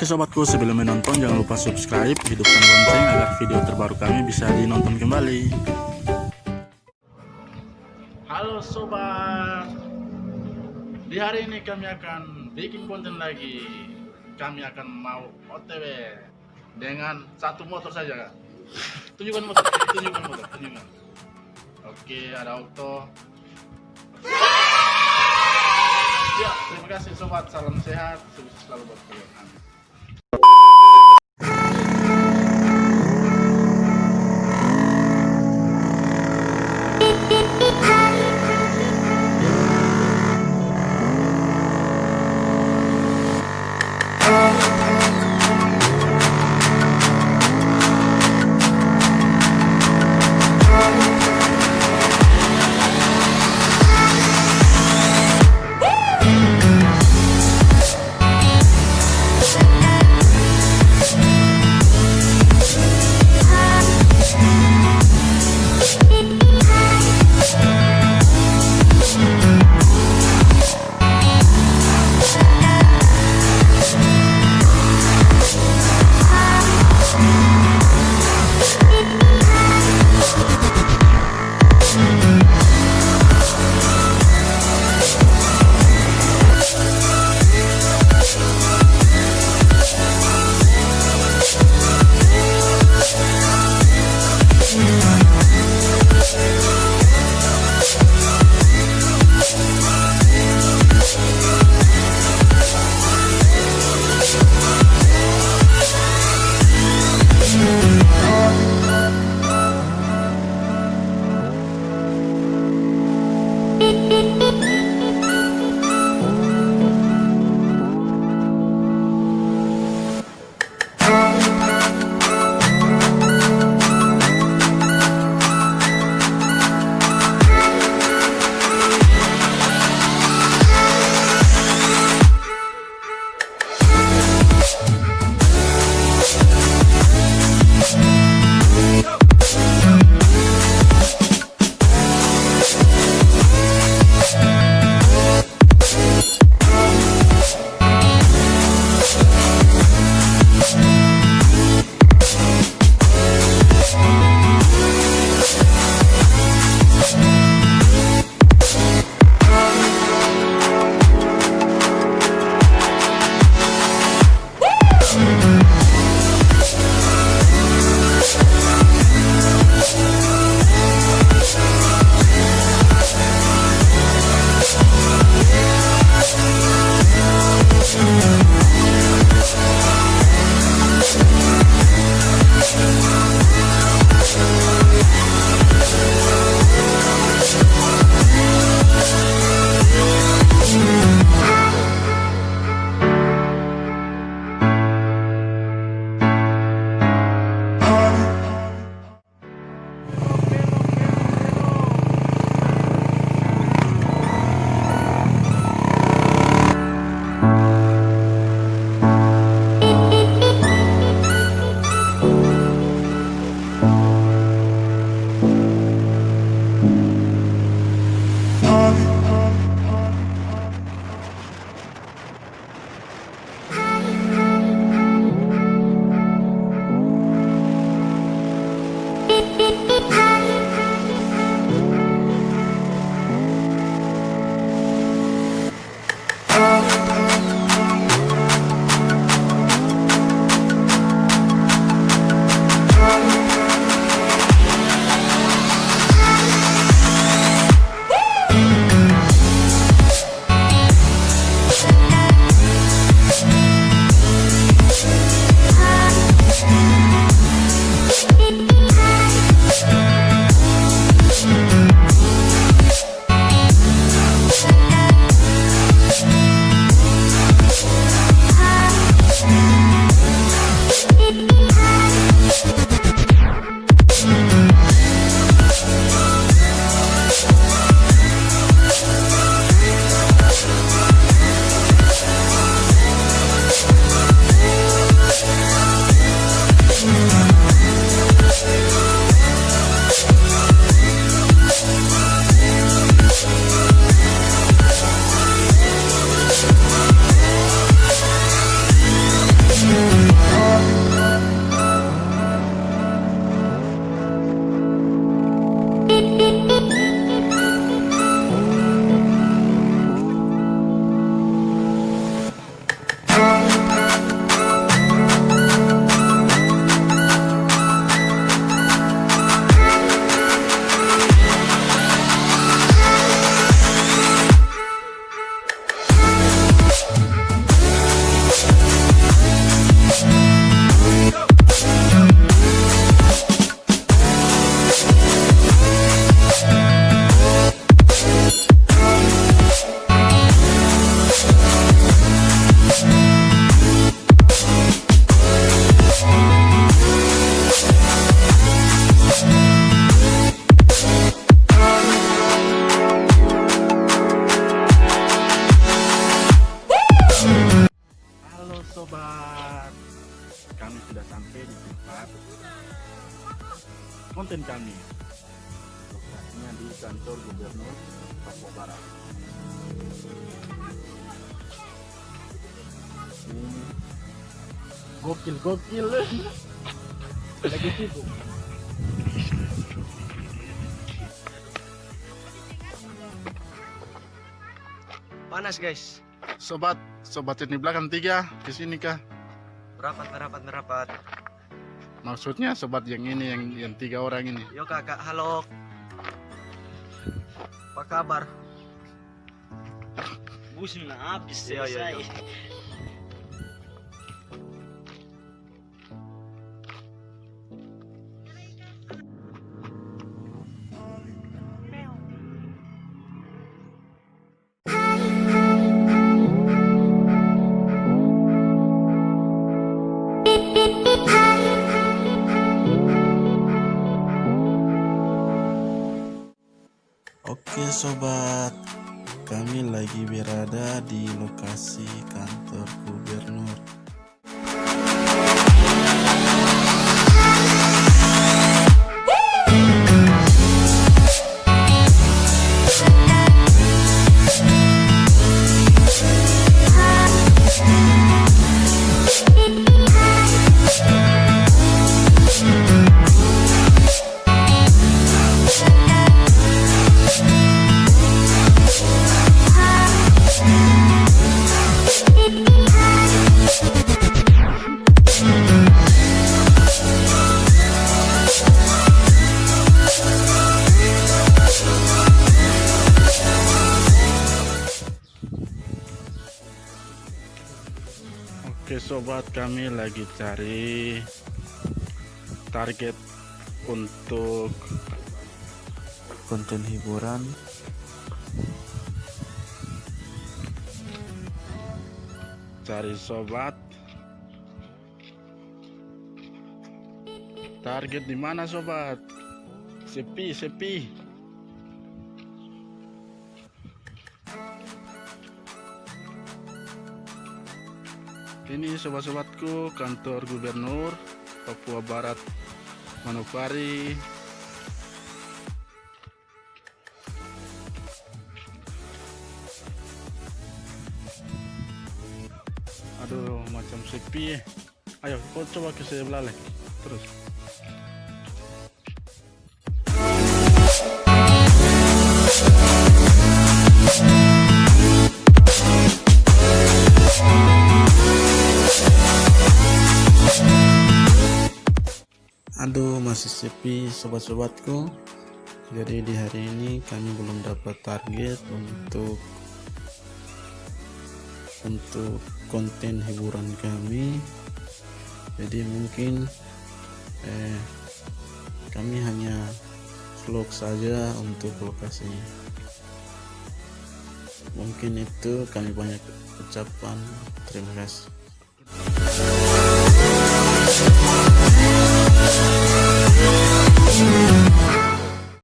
sobatku, sebelum menonton jangan lupa subscribe, hidupkan lonceng agar video terbaru kami bisa dinonton kembali. Halo sobat, di hari ini kami akan bikin konten lagi. Kami akan mau OTW dengan satu motor saja. Tunjukkan motor. Oke, ada auto. Ya, terima kasih sobat, salam sehat, sukses selalu buat kalian. konten kami. Lokasinya di kantor Gubernur Papua Barat. Ini gokil lagi sibuk. Panas guys. Sobat ini belakang 3 di sini kah? Merapat. Maksudnya sobat yang ini yang 3 orang ini. Yo kakak, halo. Apa kabar? Busnya habis Iya. selesai. Oke sobat, kami lagi berada di lokasi kantor gubernur. Oke sobat, kami lagi cari target untuk Konten hiburan, cari sobat. Target di mana sobat? Sepi. Ini sobat-sobatku, kantor Gubernur Papua Barat, Manokwari. Aduh, macam sepi. Ayo, kau coba ke sebelah leh. Terus. Aduh, masih sepi sobat-sobatku. Jadi di hari ini kami belum dapat target untuk konten hiburan kami. Jadi mungkin kami hanya vlog saja untuk lokasinya. Mungkin itu, kami banyak ucapan terima kasih.